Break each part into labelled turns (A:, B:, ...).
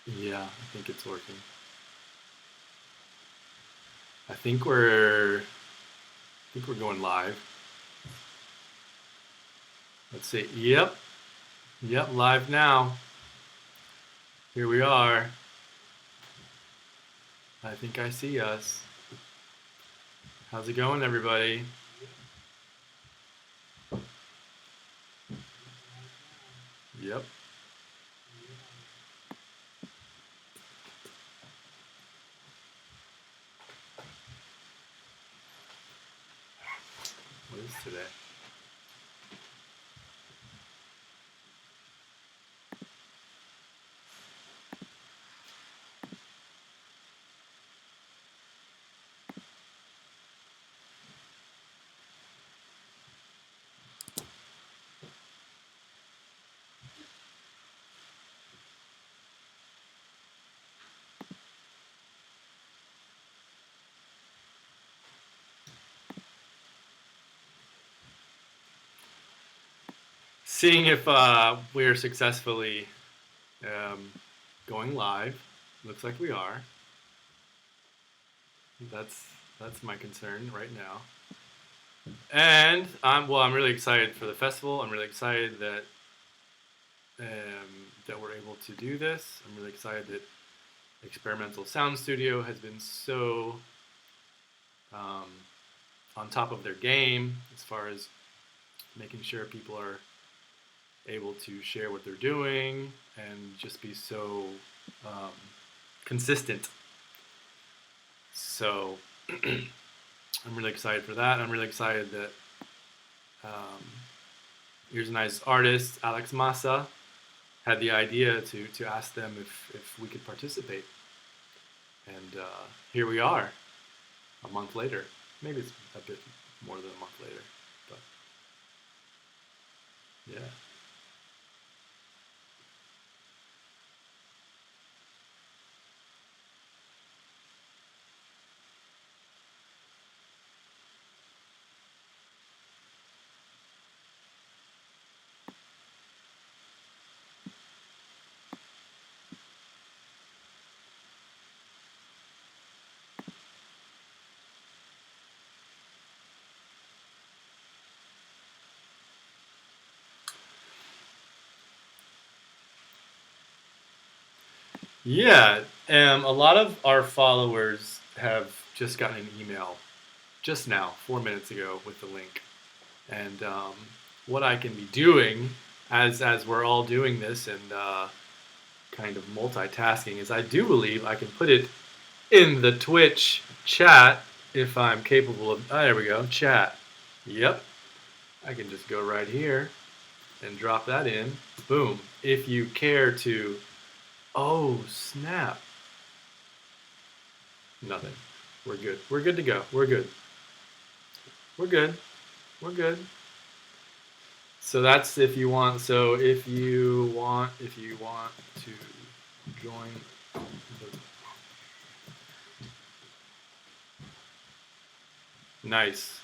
A: Yeah, I think it's working. I think we're going live. Let's see. Yep. Yep, live now. Here we are. I think I see us. How's it going, everybody? Yep. What is today? Seeing if we're successfully going live. Looks like we are. That's my concern right now. And I'm really excited for the festival. I'm really excited that that we're able to do this. I'm really excited that Experimental Sound Studio has been so on top of their game as far as making sure people are able to share what they're doing and just be so consistent. So I'm really excited for that. I'm really excited that Ears and Eyes artist Alex Massa had the idea to ask them if we could participate. And here we are, a month later. Maybe it's a bit more than a month later, but yeah. Yeah, a lot of our followers have just gotten an email just now, 4 minutes ago, with the link. And what I can be doing as we're all doing this and kind of multitasking is I do believe I can put it in the Twitch chat if I'm capable of. Oh, there we go, chat. Yep, I can just go right here and drop that in. Boom. If you care to. Oh, snap. Nothing. We're good. We're good to go. We're good. We're good. We're good. So that's if you want. So if you want to join the nice.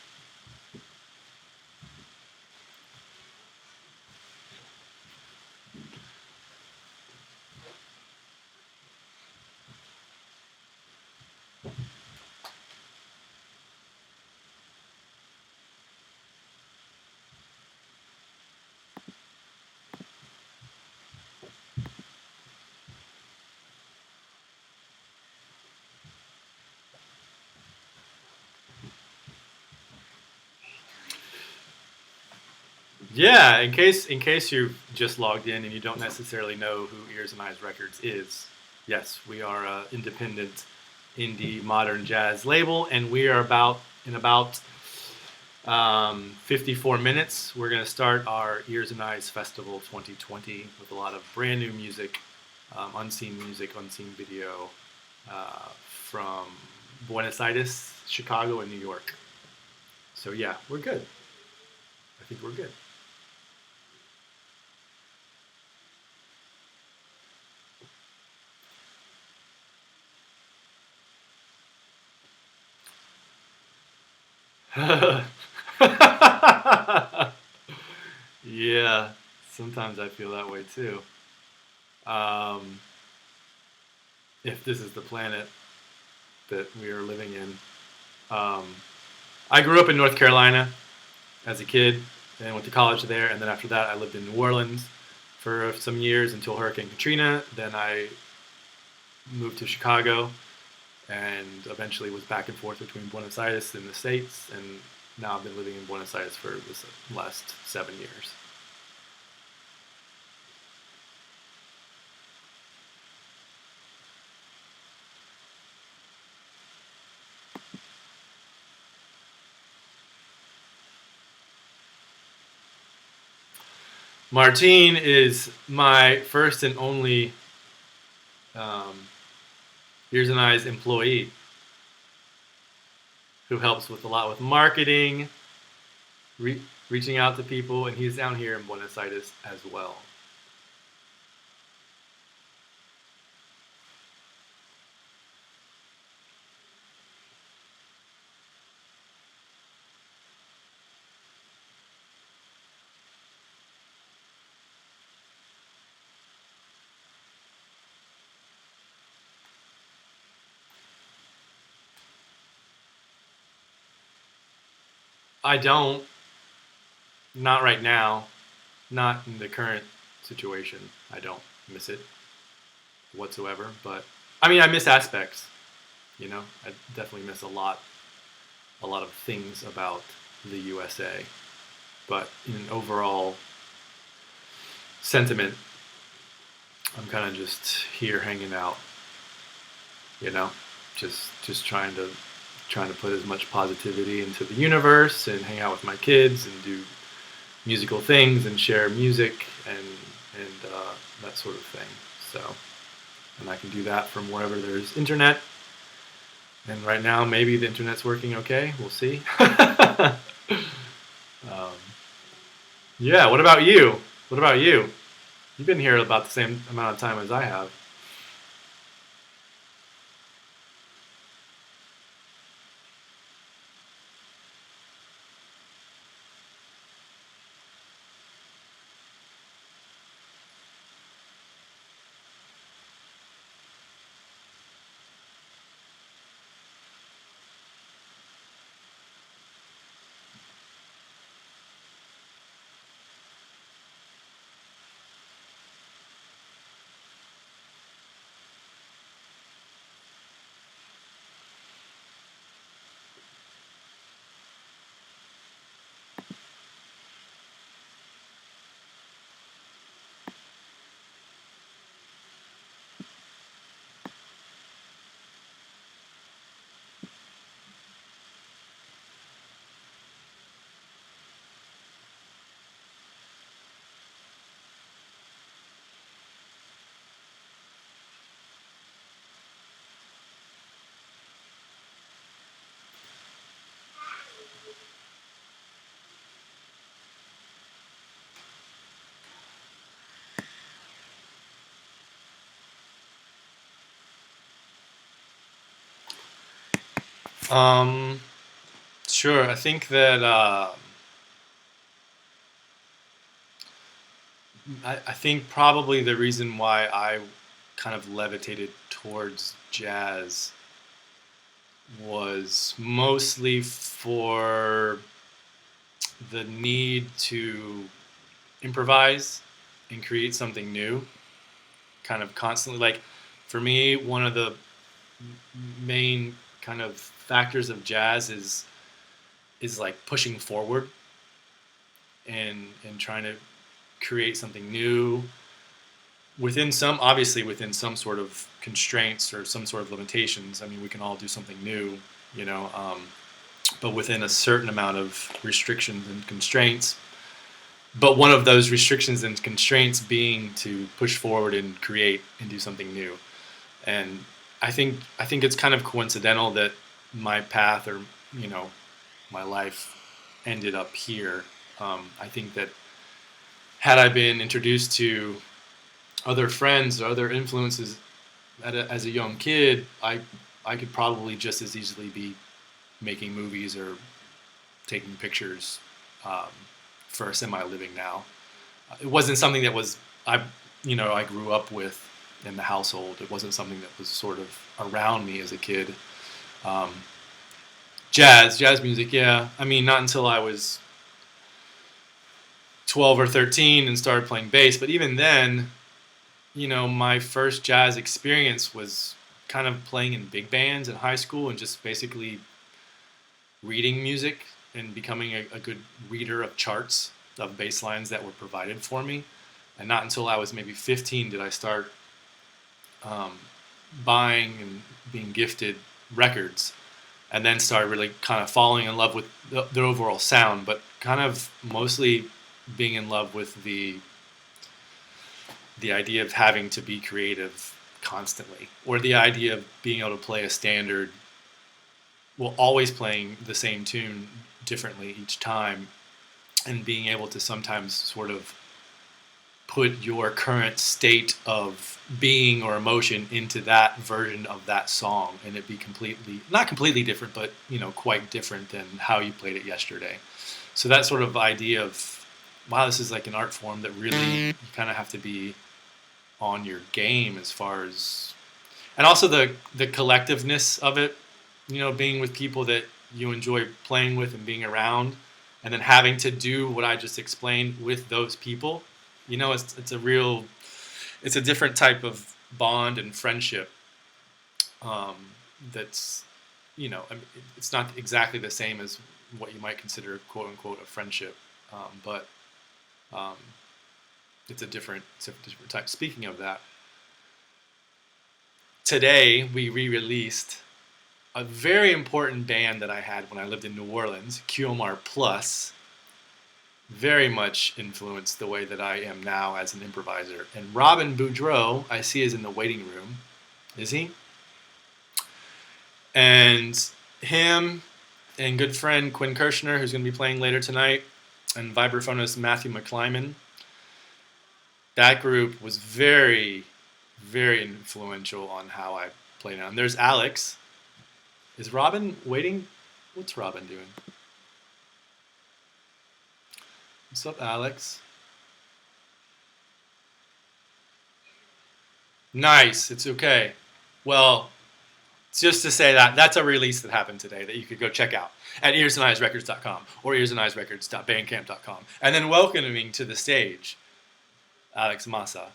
A: Yeah, in case you've just logged in and you don't necessarily know who Ears and Eyes Records is, yes, we are an independent indie modern jazz label, and we are in about 54 minutes. We're going to start our Ears and Eyes Festival 2020 with a lot of brand new music, unseen video from Buenos Aires, Chicago, and New York. So yeah, we're good. I think we're good. Yeah, sometimes I feel that way too. if this is the planet that we are living in. I grew up in North Carolina as a kid and went to college there, and then after that I lived in New Orleans for some years until Hurricane Katrina. Then I moved to Chicago and eventually was back and forth between Buenos Aires and the States, and now I've been living in Buenos Aires for this last 7 years. Martine is my first and only Ears and Eyes employee who helps with a lot with marketing, reaching out to people, and he's down here in Buenos Aires as well. I don't, not right now, not in the current situation. I don't miss it whatsoever, but I mean, I miss aspects, you know, I definitely miss a lot of things about the USA, but in an overall sentiment, I'm kind of just here hanging out, you know, just trying to put as much positivity into the universe and hang out with my kids and do musical things and share music and that sort of thing. So, and I can do that from wherever there's internet. And right now, maybe the internet's working okay. We'll see. Yeah. What about you? What about you? You've been here about the same amount of time as I have. Um, sure. I think that I think probably the reason why I kind of levitated towards jazz was mostly for the need to improvise and create something new, kind of constantly. Like for me, one of the main kind of factors of jazz is like pushing forward and trying to create something new within some, obviously within some sort of constraints or some sort of limitations. I mean, we can all do something new, you know, but within a certain amount of restrictions and constraints. But one of those restrictions and constraints being to push forward and create and do something new. And I think it's kind of coincidental that my path, or you know, my life ended up here. I think that had I been introduced to other friends or other influences as a young kid, I could probably just as easily be making movies or taking pictures for a semi-living now. It wasn't something that was I grew up with in the household. It wasn't something that was sort of around me as a kid. Um, jazz music, yeah. I mean, not until I was 12 or 13 and started playing bass. But even then, my first jazz experience was kind of playing in big bands in high school and just basically reading music and becoming a good reader of charts of bass lines that were provided for me. And not until I was maybe 15 did I start um, buying and being gifted records, and then started really kind of falling in love with the overall sound, but kind of mostly being in love with the idea of having to be creative constantly, or the idea of being able to play a standard, well, always playing the same tune differently each time, and being able to sometimes sort of put your current state of being or emotion into that version of that song, and it be not completely different, but quite different than how you played it yesterday. So that sort of idea of, wow, this is like an art form that really you kind of have to be on your game as far as, and also the collectiveness of it, being with people that you enjoy playing with and being around, and then having to do what I just explained with those people. It's a different type of bond and friendship. Um, that's, I mean, it's not exactly the same as what you might consider quote unquote a friendship, but um, it's a different type. Speaking of that, today we re-released a very important band that I had when I lived in New Orleans, QMR Plus. Very much influenced the way that I am now as an improviser. And Robin Boudreau, I see, is in the waiting room. Is he? And him and good friend Quin Kirchner, who's going to be playing later tonight, and vibraphonist Matthew McClyman. That group was very, very influential on how I play now. And there's Alex. Is Robin waiting? What's Robin doing? What's up, Alex? Nice. It's okay. Well, just to say that that's a release that happened today that you could go check out at ears&eyesrecords.com or ears&eyesrecords.bandcamp.com. And then welcoming to the stage, Alex Massa.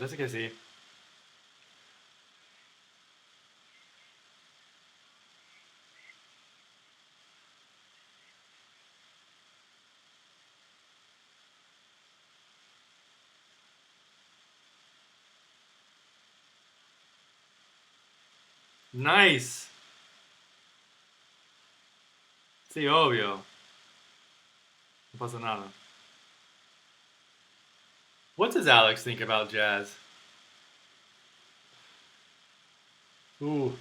A: Parece que sí. Nice. Sí, obvio. No pasa nada. What does Alex think about jazz? Ooh.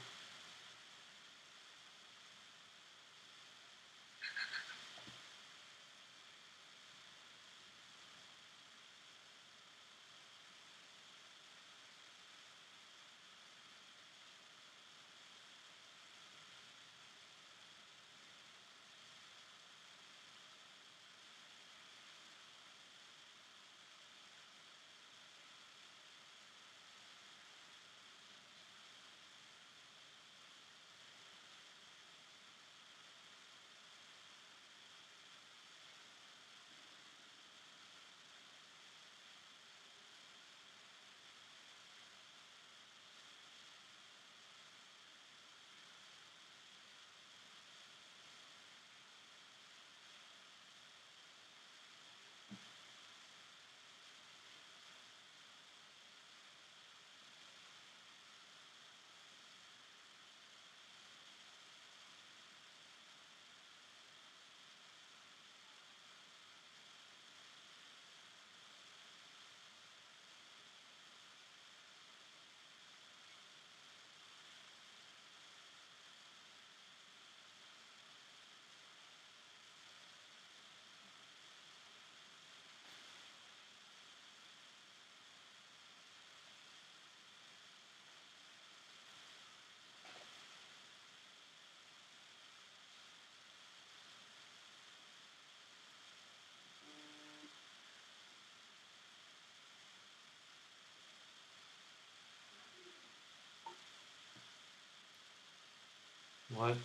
A: What?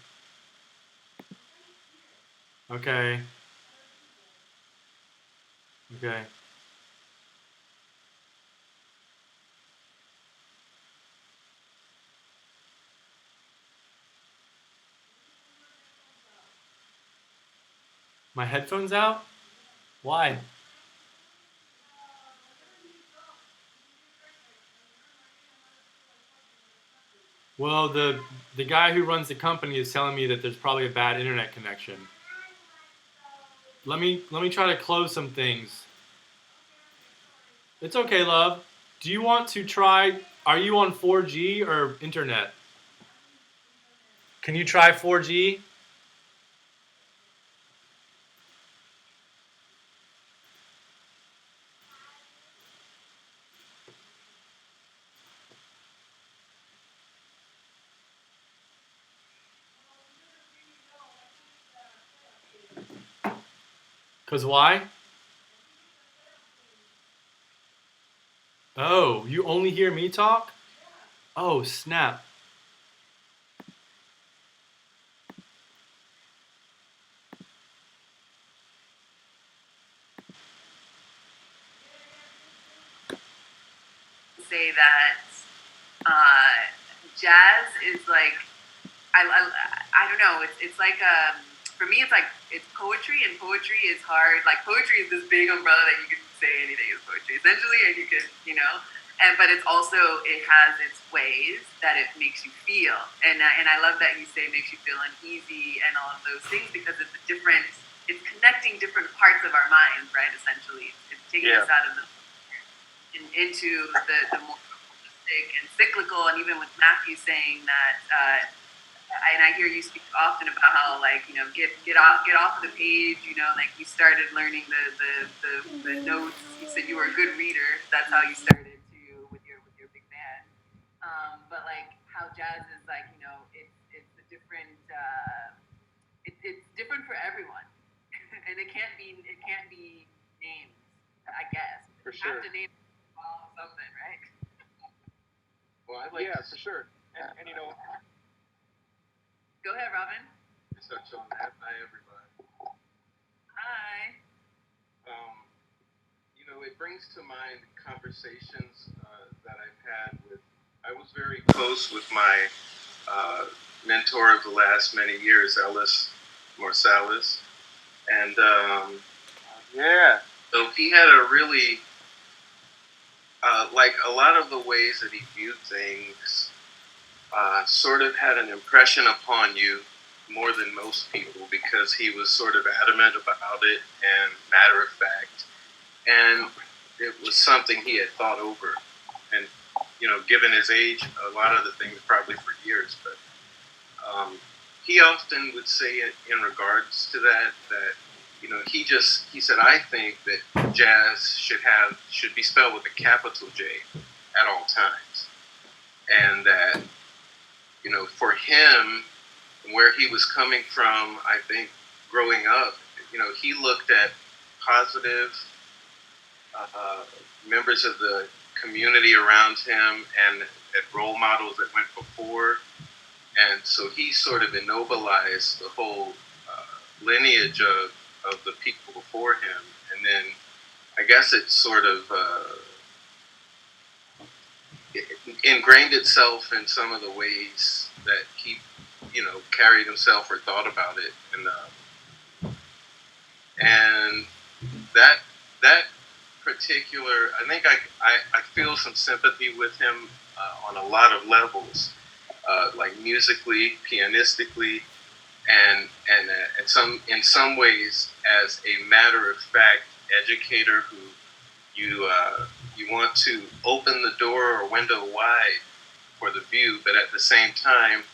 A: Okay. Okay. My headphones out? Why? Well, the guy who runs the company is telling me that there's probably a bad internet connection. Let me try to close some things. It's okay, love. Do you want to try? Are you on 4G or internet? Can you try 4G? Cause why? Oh, you only hear me talk? Oh, snap.
B: Say that jazz is like I don't know. It's like for me it's like it's poetry, and poetry is hard. Like poetry is this big umbrella that you can say anything is poetry essentially, and you can and but it's also it has its ways that it makes you feel, and I love that you say it makes you feel uneasy and all of those things because it's a different. It's connecting different parts of our minds, right? Essentially, it's taking us out of the into the more holistic and cyclical, and even with Matthew saying that, and I hear you speak often about how get off the page, like you started learning the notes. You said you were a good reader. That's how you started to with your big band. But like how jazz is like it's a different it's different for everyone, and it can't be named. I guess
C: For sure.
B: have to name something, right?
C: Well, I like for sure. And
B: Go ahead, Robin.
C: touch on that. Hi, everybody.
B: Hi.
C: It brings to mind conversations
D: that I've had with. I was very close with my mentor of the last many years, Ellis Marsalis, and
C: Yeah.
D: so he had a really like a lot of the ways that he viewed things sort of had an impression upon you more than most people because he was sort of adamant about it and matter of fact, and it was something he had thought over, and given his age, a lot of the things probably for years, but he often would say it in regards to that he said, I think that jazz should be spelled with a capital J at all times, and that for him, where he was coming from, I think growing up, he looked at positive members of the community around him and at role models that went before, and so he sort of ennobilized the whole lineage of the people before him, and then I guess it sort of it ingrained itself in some of the ways that he, carried himself or thought about it, and that particular, I think I feel some sympathy with him on a lot of levels, like musically, pianistically, and in some ways as a matter of fact educator who you want to open the door or window wide for the view, but at the same time,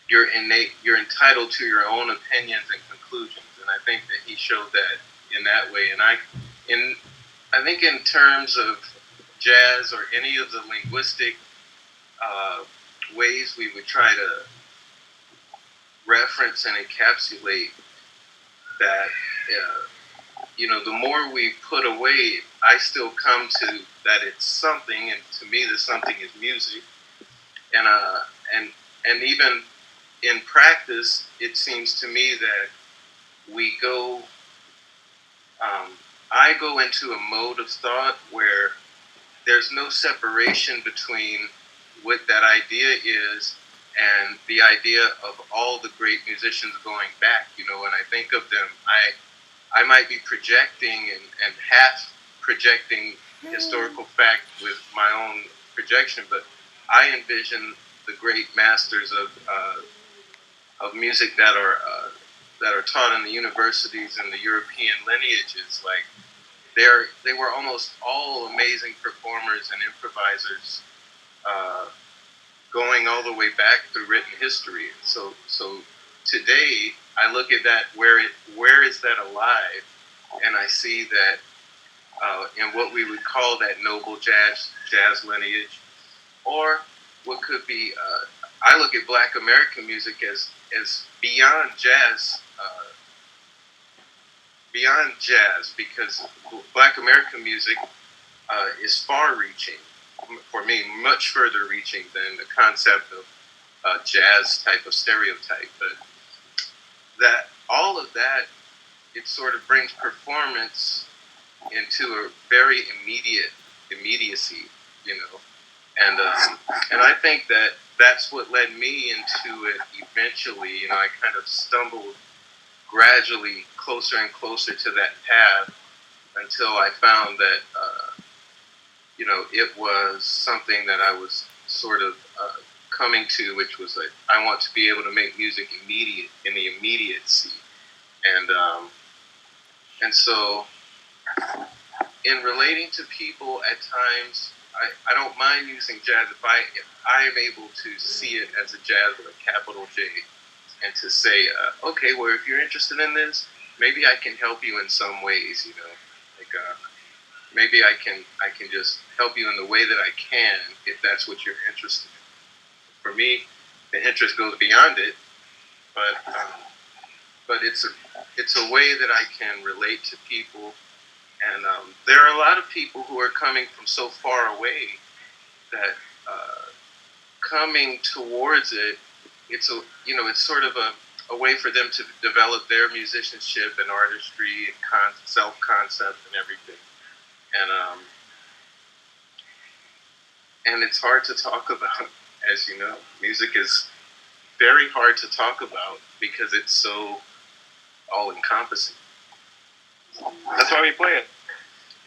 D: you're entitled to your own opinions and conclusions, and I think that he showed that in that way. And I think in terms of jazz or any of the linguistic ways we would try to reference and encapsulate that, the more we put away, I still come to that it's something, and to me, the something is music, and even in practice, it seems to me that we go. I go into a mode of thought where there's no separation between what that idea is and the idea of all the great musicians going back. When I think of them, I might be projecting and half projecting historical fact with my own projection, but I envision the great masters of music that are taught in the universities and the European lineages. Like they were almost all amazing performers and improvisers, going all the way back through written history. So today I look at that, where is that alive, and I see that in what we would call that noble jazz lineage, or what could be. I look at Black American music as beyond jazz, because Black American music is far-reaching for me, much further reaching than the concept of jazz type of stereotype. But that all of that, it sort of brings performance into a very immediacy, and I think that that's what led me into it eventually. I kind of stumbled gradually closer and closer to that path until I found that it was something that I was sort of coming to, which was like, I want to be able to make music in the immediacy, and so in relating to people at times, I don't mind using jazz if I am able to see it as a jazz with a capital J, and to say, okay, well, if you're interested in this, maybe I can help you in some ways, like maybe I can just help you in the way that I can, if that's what you're interested in. For me, the interest goes beyond it, but it's a way that I can relate to people. And there are a lot of people who are coming from so far away that coming towards it, it's sort of a way for them to develop their musicianship and artistry and self-concept and everything. and it's hard to talk about. As you know, music is very hard to talk about because it's so all-encompassing.
C: That's why we play it.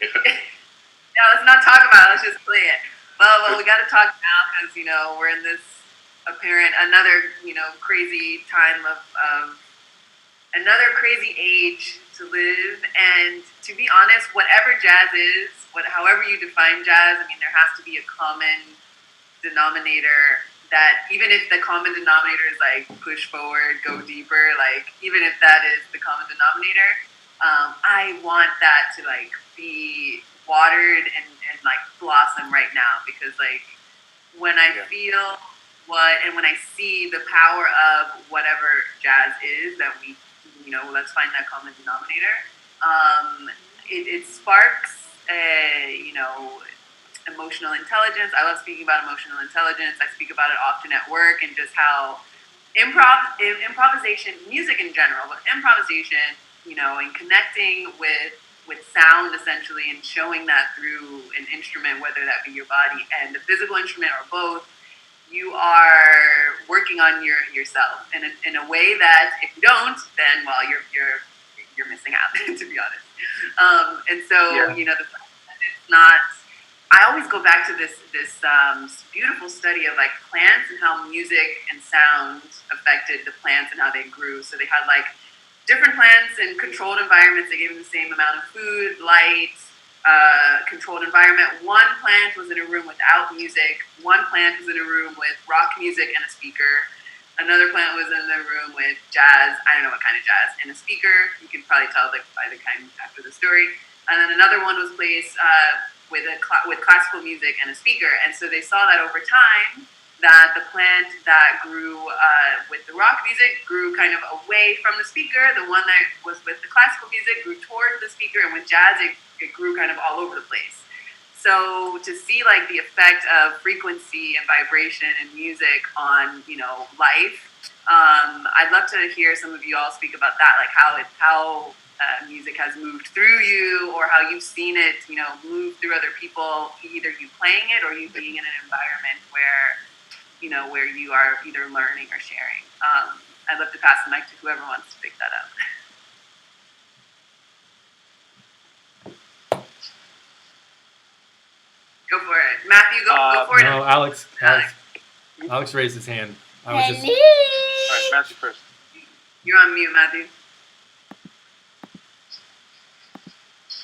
B: Yeah, let's not talk about it. Let's just play it. Well, we got to talk now because, we're in this another, crazy time of another crazy age to live. And to be honest, whatever jazz is, however you define jazz, I mean, there has to be a common denominator that even if the common denominator is like push forward, go deeper, like even if that is the common denominator, I want that to like be watered and like blossom right now, because like when I feel and when I see the power of whatever jazz is that we, let's find that common denominator, it sparks, emotional intelligence. I love speaking about emotional intelligence. I speak about it often at work, and just how improvisation, music in general, but improvisation, and connecting with sound essentially, and showing that through an instrument, whether that be your body and a physical instrument or both, you are working on yourself in a way that if you don't, then you're missing out, to be honest. And so it's not. I always go back to this beautiful study of like plants and how music and sound affected the plants and how they grew. So they had like different plants in controlled environments. They gave them the same amount of food, light, controlled environment. One plant was in a room without music. One plant was in a room with rock music and a speaker. Another plant was in the room with jazz. I don't know what kind of jazz, and a speaker. You can probably tell by the kind after the story. And then another one was placed with classical music and a speaker. And so they saw that over time, that the plant that grew with the rock music grew kind of away from the speaker. The one that was with the classical music grew toward the speaker, and with jazz, it grew kind of all over the place. So to see like the effect of frequency and vibration and music on, life, I'd love to hear some of you all speak about that, like how music has moved through you, or how you've seen it, move through other people, either you playing it or you being in an environment where, where you are either learning or sharing. I'd love to pass the mic to whoever wants to pick that up. Go for it. Matthew, go for it.
A: No, Alex raised his hand.
C: All right, Matthew first.
B: You're on mute, Matthew.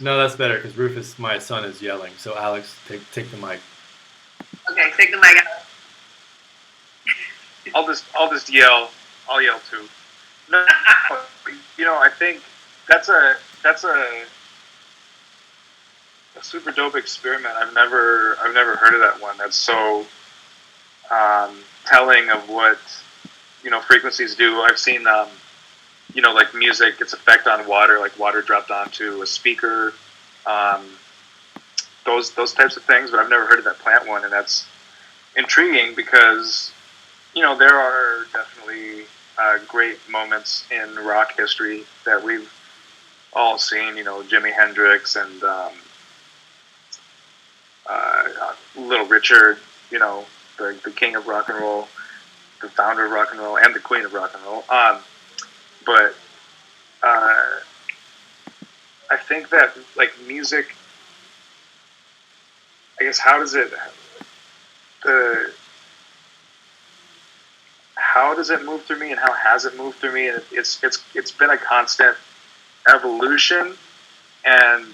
A: No, that's better, because Rufus, my son, is yelling. So Alex, take the mic.
B: Okay, take the mic out.
C: I'll just yell. I'll yell too. No, I think that's a super dope experiment. I've never heard of that one. That's so telling of what frequencies do. I've seen like music, its effect on water, like water dropped onto a speaker, those types of things. But I've never heard of that plant one, and that's intriguing because there are definitely great moments in rock history that we've all seen. Jimi Hendrix and Little Richard, the king of rock and roll, the founder of rock and roll, and the queen of rock and roll. But I think that like music, I guess, how does it move through me, and how has it moved through me? And it's been a constant evolution, and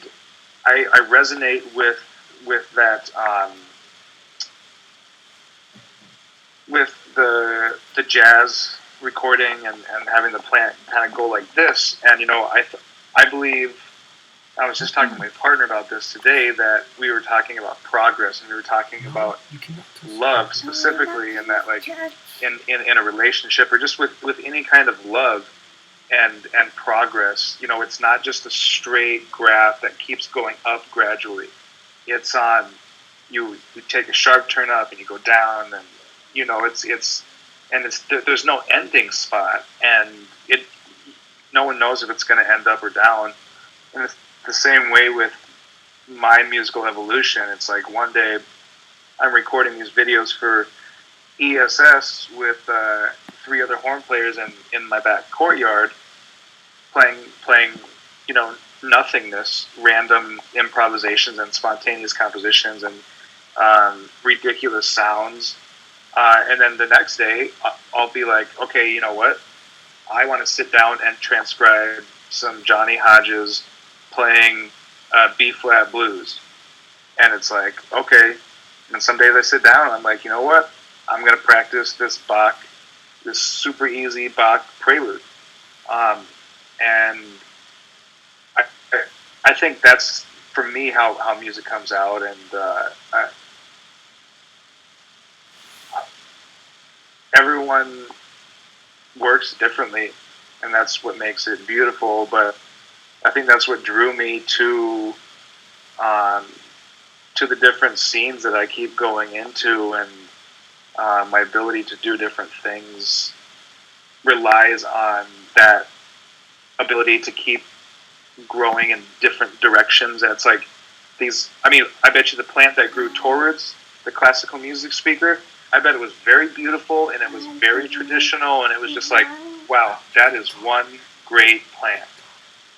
C: I resonate with that, with the jazz recording and having the plant kind of go like this. And I believe, I was just talking to my partner about this today, that we were talking about progress, and we were talking about love specifically, and that like in a relationship, or just with any kind of love and progress, it's not just a straight graph that keeps going up gradually. It's on, you take a sharp turn up and you go down, and there's no ending spot, and no one knows if it's going to end up or down. And it's the same way with my musical evolution. It's like one day I'm recording these videos for ESS with 3 other horn players in my back courtyard, playing, you know, nothingness, random improvisations and spontaneous compositions and ridiculous sounds. And then the next day, I'll be like, okay, you know what? I want to sit down and transcribe some Johnny Hodges playing B-flat blues. And it's like, okay. And some days I sit down and I'm like, you know what? I'm going to practice this Bach, this super easy Bach prelude. And I think that's, for me, how music comes out. And everyone works differently, and that's what makes it beautiful. But I think that's what drew me to the different scenes that I keep going into, and my ability to do different things relies on that ability to keep growing in different directions. And it's like these, I mean, I bet you the plant that grew towards the classical music speaker, I bet it was very beautiful and it was very traditional, and it was just like, wow, that is one great plant.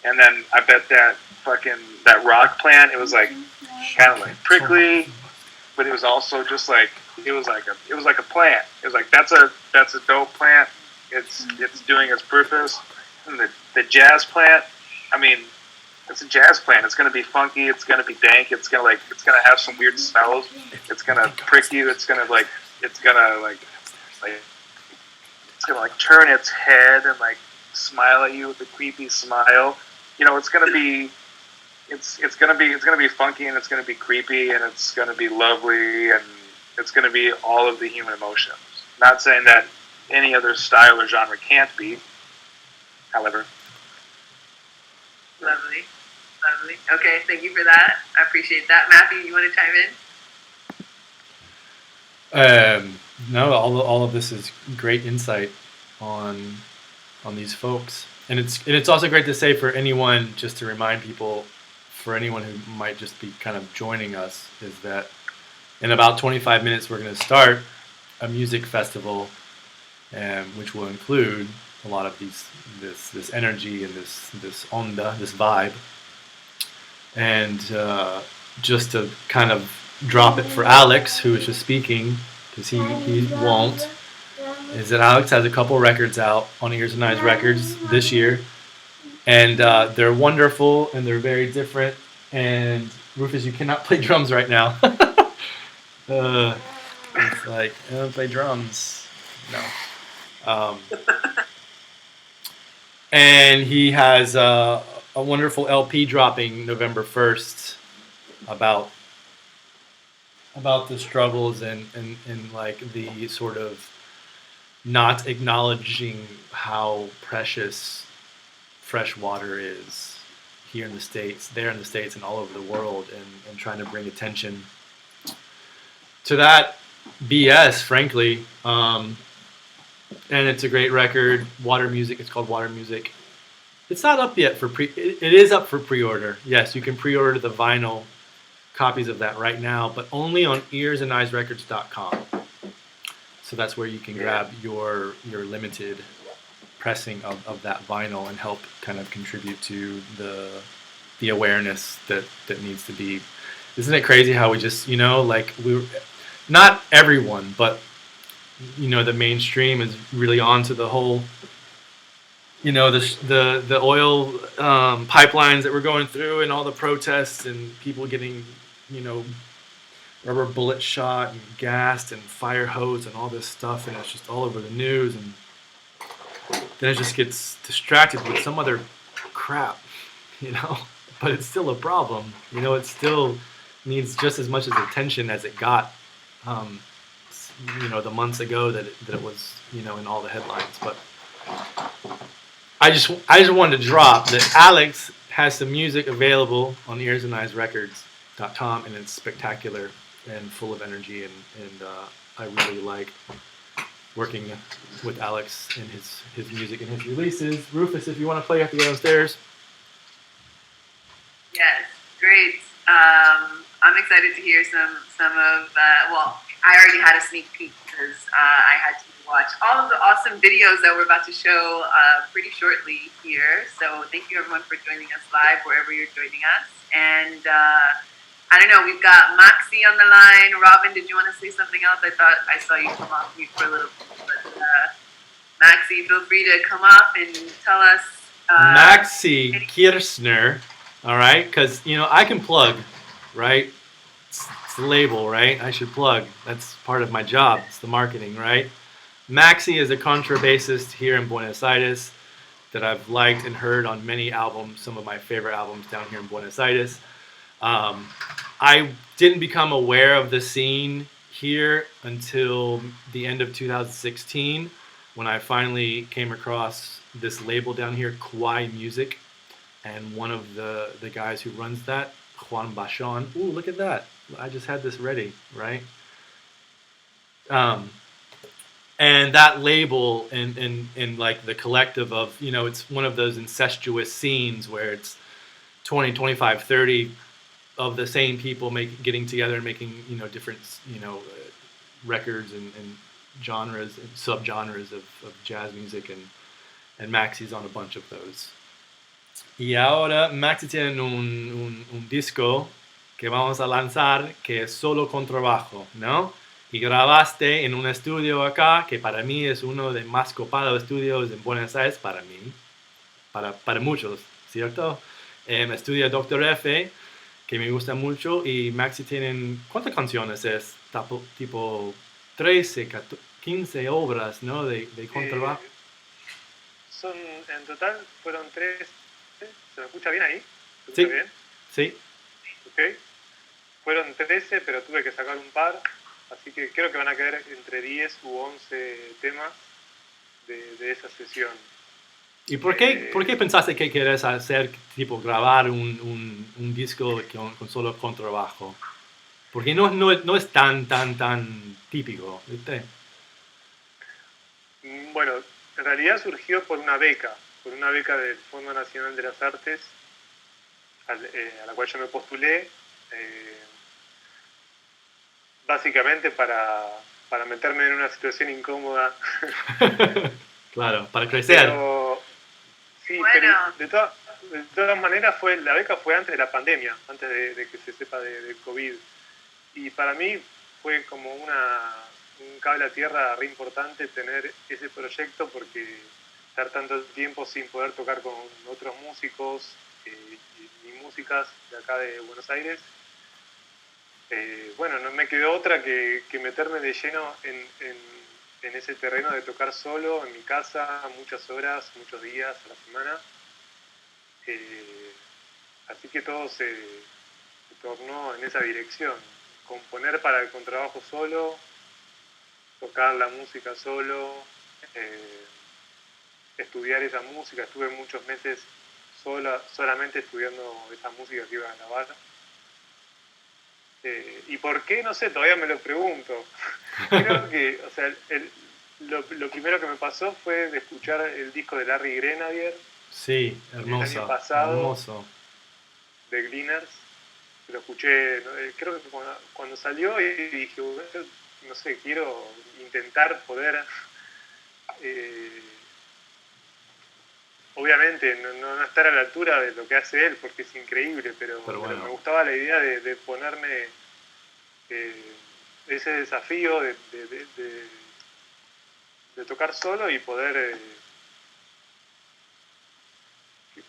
C: And then I bet that rock plant, it was like kind of like prickly, but it was also just like it was like a plant. It was like that's a dope plant. It's doing its purpose. And the jazz plant, I mean, it's a jazz plant. It's gonna be funky. It's gonna be dank. It's gonna have some weird smells. It's gonna prick you. It's gonna turn its head and like smile at you with a creepy smile. You know, it's gonna be funky, and it's gonna be creepy, and it's gonna be lovely, and it's gonna be all of the human emotions. Not saying that any other style or genre can't be, however.
B: Lovely. Okay, thank you for that. I appreciate that. Matthew, you want to chime in?
A: No, all of this is great insight on these folks, and it's also great to say for anyone, just to remind people, for anyone who might just be kind of joining us, is that in about 25 minutes we're going to start a music festival, which will include a lot of this energy and this onda, this vibe, and just to kind of drop it for Alex, who is just speaking, because he won't, is that Alex has a couple records out on Ears and Eyes Records this year, and they're wonderful and they're very different. And Rufus, you cannot play drums right now. It's like, I don't play drums. No. And he has a wonderful LP dropping November 1st about the struggles and like the sort of not acknowledging how precious fresh water is here in the States, there in the States, and all over the world, and trying to bring attention to that BS, frankly. And it's a great record, Water Music. It's called Water Music. It's not up yet for it is up for pre-order. Yes, you can pre-order the vinyl copies of that right now, but only on ears&eyesrecords.com. So that's where you can grab your limited pressing of that vinyl and help kind of contribute to the awareness that needs to be. Isn't it crazy how we just, like not everyone, but the mainstream is really onto the whole, the oil pipelines that we're going through, and all the protests and people getting, rubber bullet shot and gassed and fire hose and all this stuff, and it's just all over the news, and then it just gets distracted with some other crap, but it's still a problem. It still needs just as much as attention as it got, the months ago that it was, in all the headlines. But I just wanted to drop that Alex has some music available on ears&eyesrecords.com, and it's spectacular and full of energy, and I really like working with Alex and his music and his releases. Rufus, if you want to play, you have to go downstairs.
B: Yes, great. I'm excited to hear some of. Well, I already had a sneak peek because I had to watch all of the awesome videos that we're about to show pretty shortly here. So thank you everyone for joining us live wherever you're joining us. And I don't know, we've got Maxi on the line. Robin, did you want to say something else? I thought I saw you come off mute for a little bit. But Maxi, feel free to come up and tell us.
A: Maxi Kirszner, all right? Because, I can plug, right? It's the label, right? I should plug. That's part of my job. It's the marketing, right? Maxi is a contrabassist here in Buenos Aires that I've liked and heard on many albums, some of my favorite albums down here in Buenos Aires. I didn't become aware of the scene here until the end of 2016 when I finally came across this label down here, Quin Music, and one of the guys who runs that, Juan Bachon. Ooh, look at that. I just had this ready, right? And that label and like the collective of, it's one of those incestuous scenes where it's 20, 25, 30 of the same people getting together and making, different, records and genres and subgenres of jazz music, and Maxi's on a bunch of those. Y ahora Maxi tiene un disco que vamos a lanzar que es solo contrabajo, ¿no? Y grabaste en un estudio acá, que para mí es uno de los más copados estudios en Buenos Aires, para mí, para muchos, ¿cierto? Estudia Dr. F, que me gusta mucho, y Maxi tienen, ¿cuántas canciones es? Tipo 13, 15 obras, ¿no? De contrabajo.
E: En total fueron 3. ¿Se me escucha bien ahí? ¿Se
A: Sí.
E: escucha bien?
A: Sí.
E: Ok. Fueron 13, pero tuve que sacar un par. Así que creo que van a quedar entre 10 u 11 temas de esa sesión.
A: ¿Y por qué pensaste que querés hacer, tipo, grabar un disco con solo contrabajo? Porque no es tan típico, ¿viste?
E: Bueno, en realidad surgió por una beca del Fondo Nacional de las Artes, a la cual yo me postulé, básicamente para meterme en una situación incómoda.
A: Claro, para crecer.
E: Pero, sí,
B: Bueno.
E: pero de todas maneras la beca fue antes de la pandemia, antes de que se sepa de COVID. Y para mí fue como un cable a tierra re importante tener ese proyecto, porque estar tanto tiempo sin poder tocar con otros músicos y músicas de acá de Buenos Aires, bueno, no me quedó otra que meterme de lleno en ese terreno de tocar solo en mi casa muchas horas, muchos días a la semana. Así que todo se tornó en esa dirección: componer para el contrabajo solo, tocar la música solo, estudiar esa música. Estuve muchos meses solamente estudiando esa música que iba a grabar. ¿Y por qué? No sé, todavía me lo pregunto. Creo que, o sea, lo primero que me pasó fue de escuchar el disco de Larry Grenadier.
A: Sí, hermoso.
E: El año pasado,
A: hermoso.
E: de Gleaners. Lo escuché, creo que cuando salió, y dije, no sé, quiero intentar poder, obviamente no estar a la altura de lo que hace él, porque es increíble, pero
A: bueno.
E: me gustaba la idea de ponerme ese desafío de tocar solo y poder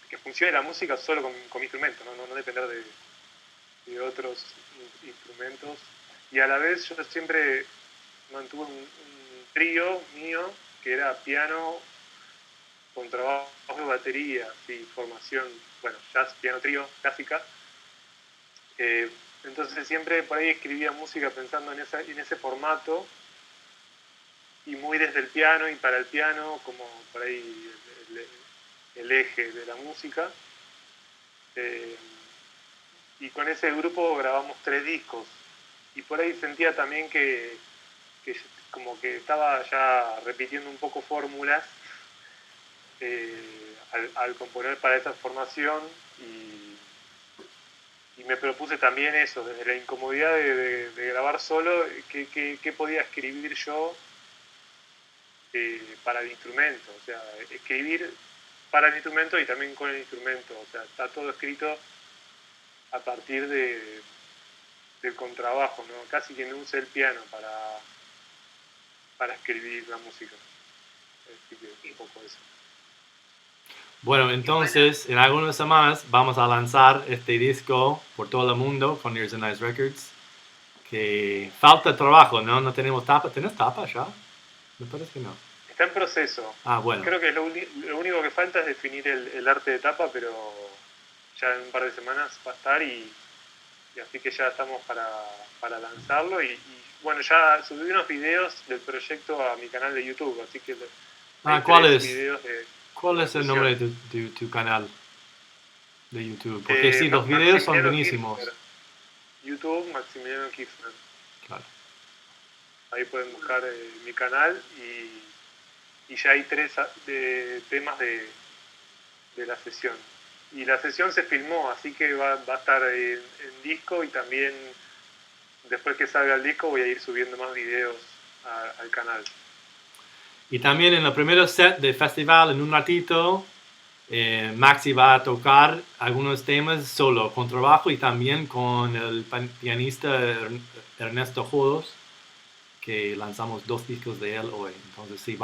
E: que funcione la música solo con mi instrumento, no depender de otros instrumentos. Y a la vez yo siempre mantuve un trío mío que era piano, contrabajo y batería, y formación, bueno, jazz, piano, trío, clásica. Entonces siempre por ahí escribía música pensando en ese formato, y muy desde el piano y para el piano, como por ahí el eje de la música. Y con ese grupo grabamos 3 discos, y por ahí sentía también que como que estaba ya repitiendo un poco fórmulas al componer para esa formación, y me propuse también eso, desde la incomodidad de grabar solo, qué podía escribir yo para el instrumento, o sea, escribir para el instrumento y también con el instrumento, o sea, está todo escrito a partir del contrabajo, ¿no? Casi que no usé el piano para escribir la música. Así que un poco eso.
A: Bueno, entonces en algunas semanas vamos a lanzar este disco por todo el mundo con ears&eyes Records. Que falta trabajo, ¿no? No tenemos tapa. ¿Tenés tapa ya? Me parece que no.
E: Está en proceso.
A: Ah, bueno.
E: Creo que lo único que falta es definir el arte de tapa, pero ya en un par de semanas va a estar y así que ya estamos para lanzarlo y bueno, ya subí unos videos del proyecto a mi canal de YouTube, así que
A: ¿Cuál es?
E: videos de
A: ¿Cuál es el nombre de tu canal de YouTube? Porque sí, los videos son
E: Maximiliano
A: buenísimos.
E: Kirchner. YouTube, Maximiliano Kirszner.
A: Claro.
E: Ahí pueden buscar mi canal y ya hay 3 temas de la sesión. Y la sesión se filmó, así que va a estar en disco y también después que salga el disco voy a ir subiendo más videos al canal.
A: Y también en el primer set del festival, en un ratito, Maxi va a tocar algunos temas solo, con trabajo y también con el pianista Ernesto Jodos, que lanzamos 2 discos de él hoy. Entonces sí,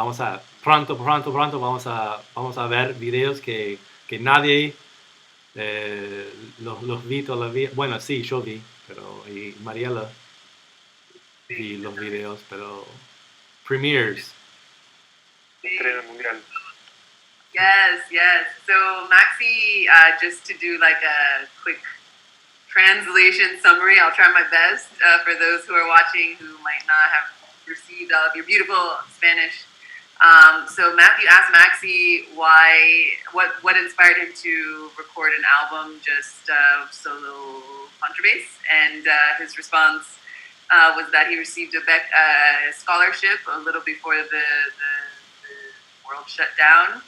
A: pronto vamos a ver videos que nadie los vi todavía. Bueno, sí, yo vi, y Mariela vi los videos, pero premieres.
E: Estreno mundial.
B: Yes. So Maxi, just to do like a quick translation summary, I'll try my best for those who are watching who might not have received all of your beautiful Spanish. So Matthew asked Maxi what inspired him to record an album just solo contrabass, and his response was that he received a scholarship a little before the world shut down.